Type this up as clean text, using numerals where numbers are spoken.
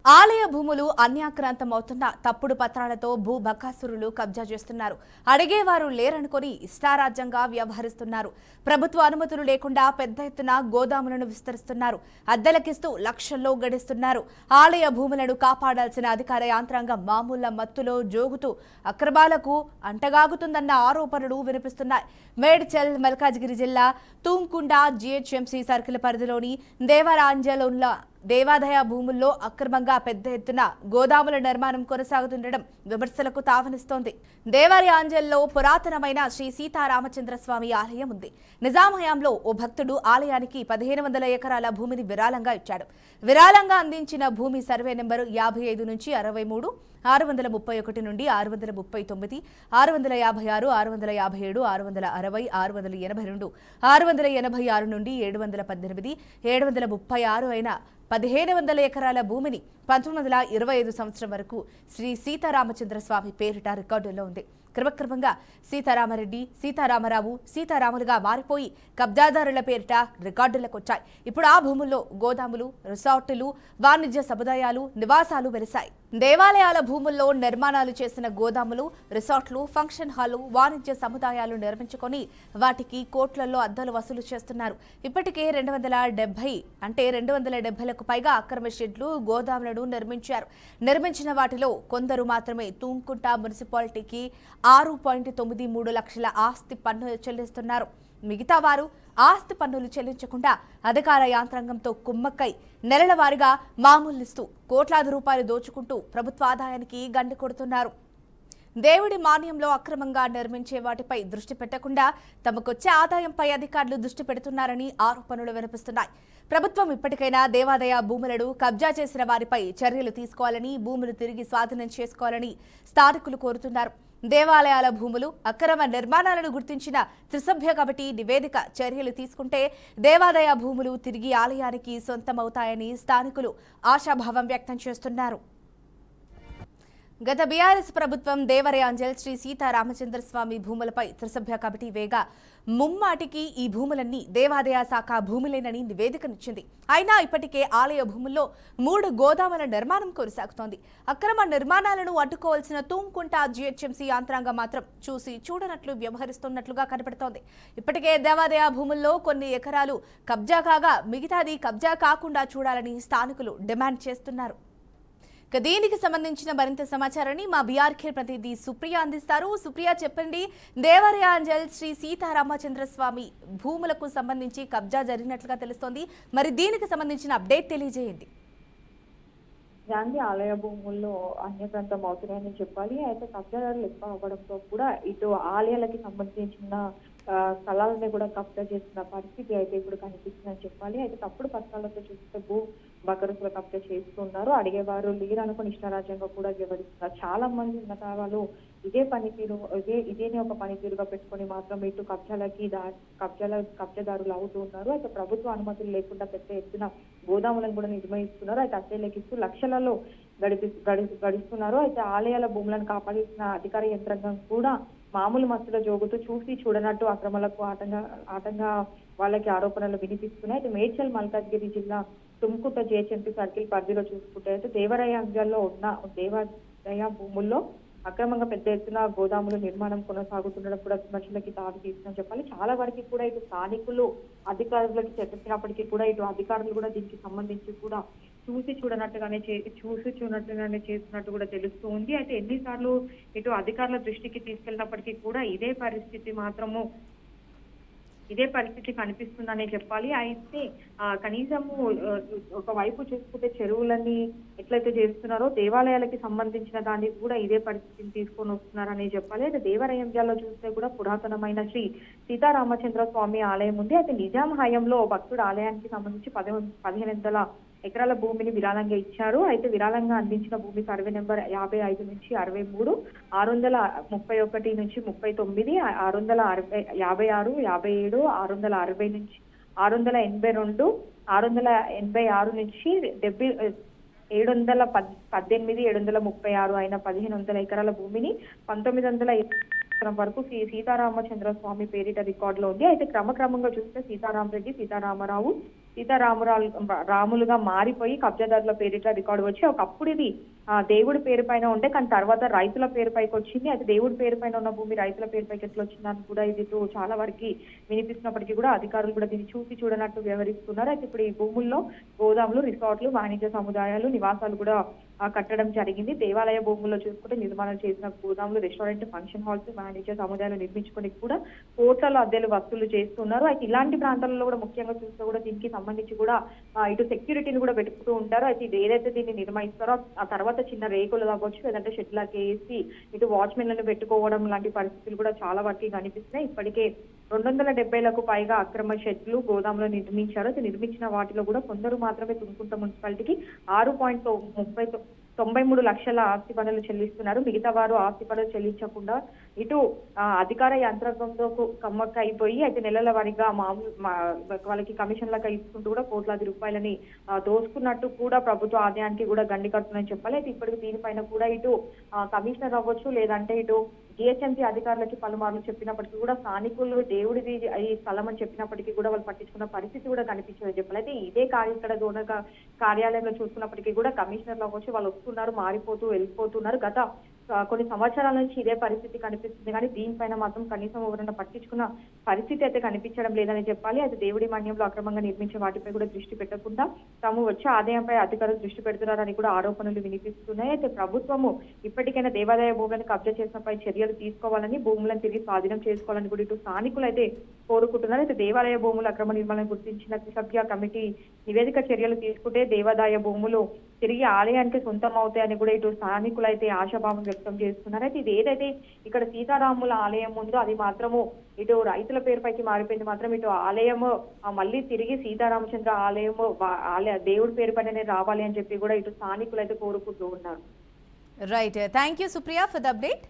ఆలయ భూములు అన్యాక్రాంతమవుతున్న తప్పుడు పత్రాలతో భూ బకాసురులు కబ్జా చేస్తున్నారు. అడిగేవారు లేరనుకొని ఇష్టారాజ్యంగా వ్యవహరిస్తున్నారు. ప్రభుత్వ అనుమతులు లేకుండా పెద్ద ఎత్తున గోదాములను విస్తరిస్తున్నారు. అద్దెలకిస్తూ లక్షల్లో గడిస్తున్నారు. ఆలయ భూములను కాపాడాల్సిన అధికార యాంత్రాంగం మామూళ్ల మత్తులో జోగుతూ అక్రమాలకు అంటగాగుతుందన్న ఆరోపణలు వినిపిస్తున్నాయి. మేడ్చల్ మల్కాజ్గిరి జిల్లా తూంకుంట జీహెచ్ఎంసీ సర్కిల్ పరిధిలోని దేవరాంజలోన్ల దేవాదాయ భూముల్లో అక్రమంగా పెద్ద ఎత్తున గోదాముల నిర్మాణం కొనసాగుతుండడం విమర్శలకు తావనిస్తోంది. దేవరాంజల్లో పురాతనమైన శ్రీ సీతారామచంద్రస్వామి ఆలయం ఉంది. నిజాం హయాంలో ఓ భక్తుడు ఆలయానికి 1500 ఎకరాల భూమిని విరాళంగా ఇచ్చాడు. విరాళంగా అందించిన భూమి సర్వే నెంబరు 55 నుంచి 63, 631 నుండి 639, 656, 657, 660, 682, 686 నుండి 718, 736 అయిన 1500 ఎకరాల భూమిని 1925 సంవత్సరం వరకు శ్రీ సీతారామచంద్ర స్వామి పేరిట రికార్డుల్లో ఉంది. క్రమక్రమంగా సీతారామరెడ్డి, సీతారామరావు, సీతారాములుగా మారిపోయి కబ్జాదారుల పేరిట రికార్డులకు వచ్చాయి. ఇప్పుడు ఆ భూముల్లో గోదాములు, రిసార్టులు, వాణిజ్య సముదాయాలు, నివాసాలు వెలిశాయి. దేవాలయాల భూముల్లో నిర్మాణాలు చేసిన గోదాములు, రిసార్ట్లు, ఫంక్షన్ హాలు, వాణిజ్య సముదాయాలు నిర్మించుకొని వాటికి కోట్లలో అద్దెలు వసూలు చేస్తున్నారు. ఇప్పటికే 270లకు పైగా అక్రమ షెడ్లు, గోదాములను నిర్మించారు. నిర్మించిన వాటిలో కొందరు మాత్రమే తూంకుంట మున్సిపాలిటీకి 6.93 లక్షల ఆస్తి పన్ను చెల్లిస్తున్నారు. మిగతా వారు ఆస్తి పన్నులు చెల్లించకుండా అధికార యాంత్రాంగంతో కుమ్మక్కై నెలల వారీగా మామూలిస్తూ కోట్లాది రూపాయలు దోచుకుంటూ ప్రభుత్వ ఆదాయానికి గండి కొడుతున్నారు. దేవుడి మాన్యంలో అక్రమంగా నిర్మించే వాటిపై దృష్టి పెట్టకుండా తమకొచ్చే ఆదాయంపై అధికారులు దృష్టి పెడుతున్నారని ఆరోపణలు వినిపిస్తున్నాయి. ప్రభుత్వం ఇప్పటికైనా దేవాదాయ భూములను కబ్జా చేసిన వారిపై చర్యలు తీసుకోవాలని, భూములు తిరిగి స్వాధీనం చేసుకోవాలని స్థానికులు కోరుతున్నారు. దేవాలయాల భూములు, అక్రమ నిర్మాణాలను గుర్తించిన త్రిసభ్య కమిటీ నివేదిక చర్యలు తీసుకుంటే దేవాదాయ భూములు తిరిగి ఆలయానికి సొంతమవుతాయని స్థానికులు ఆశాభావం వ్యక్తం చేస్తున్నారు. గత బీఆర్ఎస్ ప్రభుత్వం దేవరాంజల్ శ్రీ సీతారామచంద్రస్వామి భూములపై త్రిసభ్య కమిటీ వేగా ముమ్మాటికి ఈ భూములన్నీ దేవాదాయ శాఖ భూములేనని నివేదికనిచ్చింది. అయినా ఇప్పటికే ఆలయ భూముల్లో 3 గోదాముల నిర్మాణం కొనసాగుతోంది. అక్రమ నిర్మాణాలను అడ్డుకోవాల్సిన తూంకుంట జీహెచ్ఎంసీ యాంత్రాంగం మాత్రం చూసి చూడనట్లు వ్యవహరిస్తున్నట్లుగా కనపడుతోంది. ఇప్పటికే దేవాదాయ భూముల్లో కొన్ని ఎకరాలు కబ్జా కాగా మిగతాది కబ్జా కాకుండా చూడాలని స్థానికులు డిమాండ్ చేస్తున్నారు. దీనికి సంబంధించిన మరింత సమాచారాన్ని మా బీఆర్కే ప్రతినిధి సుప్రియ అందిస్తారు. సుప్రియ, చెప్పండి, దేవరాంజల్ శ్రీ సీతారామచంద్రస్వామి భూములకు సంబంధించి కబ్జా జరిగినట్లుగా తెలుస్తోంది. మరి దీనికి సంబంధించిన అప్డేట్ తెలియజేయండి. గాంధీ ఆలయ భూముల్లో అన్యప్రాంతం అవుతున్నాయని చెప్పాలి. అయితే కబ్జాదారులు ఎక్కువ అవ్వడంతో కూడా ఇటు ఆలయాలకి సంబంధించిన స్థలాలని కూడా కబ్జా చేస్తున్న పరిస్థితి అయితే ఇప్పుడు కనిపిస్తుందని చెప్పాలి. అయితే తప్పుడు పత్రాలతో చూస్తే భూ బకరుసులు కబ్జా చేస్తున్నారు. అడిగేవారు లేరు అనుకుని ఇష్టారాజ్యంగా కూడా వివరిస్తున్నారు. చాలా మంది ఉన్నతాలు ఇదే పనితీరు ఇదేనే ఒక పనితీరుగా పెట్టుకుని మాత్రం ఇటు కబ్జాదారులు అవుతూ ఉన్నారు. అయితే ప్రభుత్వ అనుమతులు లేకుండా పెద్ద ఎత్తున గోదాములను కూడా నిర్వహిస్తున్నారు. అయితే అద్దెలకిస్తూ లక్షలలో గడిస్తున్నారు. అయితే ఆలయాల భూములను కాపాడాల్సిన అధికార యంత్రాంగం కూడా మామూలు మత్తులో జోగుతూ చూసి చూడనట్టు అక్రమాలకు ఆటంగా వాళ్ళకి ఆరోపణలు వినిపిస్తున్నాయి. అయితే మేడ్చల్ మల్కాజ్గిరి జిల్లా తుమ్కుంట జీహెచ్ఎంసీ సర్కిల్ పరిధిలో చూసుకుంటే అయితే దేవరాంజల్లో ఉన్న దేవాదాయ భూముల్లో అక్రమంగా పెద్ద ఎత్తున గోదాములు నిర్మాణం కొనసాగుతుండడం కూడా విమర్శలకి తావి తీస్తుందని చెప్పాలి. చాలా వరకు కూడా ఇటు స్థానికులు అధికారులకి చెప్పినప్పటికీ కూడా ఇటు అధికారులు కూడా దీనికి సంబంధించి కూడా చూసి చూడనట్టుగానే చేస్తున్నట్టు కూడా తెలుస్తూ ఉంది. అయితే ఎన్నిసార్లు ఇటు అధికారుల దృష్టికి తీసుకెళ్ళినప్పటికీ కూడా ఇదే పరిస్థితి కనిపిస్తుందనే చెప్పాలి. అయితే కనీసము ఒకవైపు చూసుకుంటే చెరువులన్నీ ఎట్లయితే చేస్తున్నారో దేవాలయాలకి సంబంధించిన దాన్ని కూడా ఇదే పరిస్థితిని తీసుకొని వస్తున్నారని చెప్పాలి. అయితే దేవరాంజల్లో చూస్తే కూడా పురాతనమైన శ్రీ సీతారామచంద్ర స్వామి ఆలయం ఉంది. అయితే నిజాం హయాంలో భక్తుడు ఆలయానికి సంబంధించి 1500 ఎకరాల భూమిని విరాళంగా ఇచ్చారు. అయితే విరాళంగా అందించిన భూమి సర్వే నెంబర్ 55 నుంచి 63, 631 నుంచి 39, 656, 57, 660 నుంచి 682, 686 నుంచి 718, 736 అయిన 1500 ఎకరాల భూమిని 1900 వరకు సీతారామచంద్ర స్వామి పేరిట రికార్డులో ఉంది. అయితే క్రమక్రమంగా చూస్తే సీతారామరెడ్డి, సీతారామరావు, రాములుగా మారిపోయి కబ్జాదారుల పేరిట రికార్డు వచ్చి ఒకప్పుడు ఇది దేవుడి పేరు పైన ఉండే, కానీ తర్వాత రైతుల పేరు పైకి వచ్చింది. అది దేవుడి పేరు పైన ఉన్న భూమి రైతుల పేరు పైకి ఎట్లా వచ్చిందని కూడా ఇది చాలా వరకు వినిపిస్తున్నప్పటికీ కూడా అధికారులు కూడా దీన్ని చూసి చూడనట్టు వ్యవహరిస్తున్నారు. అయితే ఇప్పుడు ఈ భూముల్లో గోదాములు, రిసార్ట్లు, వాణిజ్య సముదాయాలు, నివాసాలు కూడా కట్టడం జరిగింది. దేవాలయ భూముల్లో చూసుకుంటే నిర్మాణం చేసిన గోదాములు, రెస్టారెంట్, ఫంక్షన్ హాల్స్, వాణిజ్య సముదాయాలు నిర్మించుకోవడానికి కూడా కోట్లలో అద్దెలు వసూలు చేస్తున్నారు. అయితే ఇలాంటి ప్రాంతాలలో కూడా ముఖ్యంగా చూస్తే కూడా దీనికి సంబంధించి కూడా ఇటు సెక్యూరిటీని కూడా పెట్టుకుంటూ ఉంటారు. అయితే ఇది ఏదైతే దీన్ని నిర్మిస్తారో ఆ తర్వాత చిన్న రేకులు అవ్వచ్చు, లేదంటే షెడ్లాకి వేసి ఇటు వాచ్మెన్లను పెట్టుకోవడం లాంటి పరిస్థితులు కూడా చాలా వరకు కనిపిస్తున్నాయి. ఇప్పటికే 270లకు పైగా అక్రమ షెడ్లు, గోదాములు నిర్మించారు. అయితే నిర్మించిన వాటిలో కూడా కొందరు మాత్రమే తుమ్కుంట మున్సిపాలిటీకి 6.93 లక్షల ఆస్తి పన్నులు చెల్లిస్తున్నారు. మిగతా వారు ఆస్తి పన్నులు చెల్లించకుండా ఇటు అధికార యంత్రాంగంతో కమ్మక్క అయిపోయి అయితే నెలల వారీగా వాళ్ళకి కమిషన్లకు ఇస్తుంటూ కూడా కోట్లాది రూపాయలని దోసుకున్నట్టు కూడా ప్రభుత్వ ఆదాయానికి కూడా గండి కడుతుందని చెప్పాలి. అయితే ఇప్పటికి దీనిపైన కూడా ఇటు కమిషనర్ అవ్వచ్చు, లేదంటే ఇటు జిహెచ్ఎంసీ అధికారులకి పలుమార్లు చెప్పినప్పటికీ కూడా స్థానికులు దేవుడిది ఈ స్థలం అని చెప్పినప్పటికీ కూడా వాళ్ళు పట్టించుకున్న పరిస్థితి కూడా కనిపించదని చెప్పాలి. అయితే ఇదే ఇక్కడ జోనల్ కార్యాలయంలో చూసుకున్నప్పటికీ కూడా కమిషనర్లు అవ్వచ్చు వాళ్ళు వస్తున్నారు, మారిపోతూ వెళ్ళిపోతున్నారు. గత కొన్ని సంవత్సరాల నుంచి ఇదే పరిస్థితి కనిపిస్తుంది, కానీ దీనిపైన మాత్రం కనీసం ఎవరైనా పట్టించుకున్న పరిస్థితి అయితే కనిపించడం లేదని చెప్పాలి. అయితే దేవుడి మన్యంలో అక్రమంగా నిర్మించే వాటిపై కూడా దృష్టి పెట్టకుండా తాము వచ్చే ఆదాయంపై అధికారులు దృష్టి పెడుతున్నారని కూడా ఆరోపణలు వినిపిస్తున్నాయి. అయితే ప్రభుత్వము ఇప్పటికైనా దేవాదాయ భూములను కబ్జా చేసినపై చర్యలు తీసుకోవాలని, భూములను తిరిగి స్వాధీనం చేసుకోవాలని కూడా ఇటు స్థానికులు అయితే కోరుకుంటున్నారు. అయితే దేవాలయ భూముల అక్రమ నిర్మాణం గుర్తించిన త్రిసభ్య కమిటీ నివేదిక చర్యలు తీసుకుంటే దేవాదాయ భూములు తిరిగి ఆలయానికి సొంతం అవుతాయని కూడా ఇటు స్థానికులు అయితే ఆశాభావం వ్యక్తం చేస్తున్నారు. అయితే ఇది ఏదైతే ఇక్కడ సీతారాముల ఆలయం ఉందో అది మాత్రము ఇటు రైతుల పేరుపైకి మారిపోయింది. మాత్రం ఇటు ఆలయము మళ్ళీ తిరిగి సీతారామచంద్ర ఆలయము దేవుడి పేరు పైన రావాలి అని చెప్పి కూడా ఇటు స్థానికులు అయితే కోరుకుంటూ ఉన్నారు. Right, thank you Supriya for the update.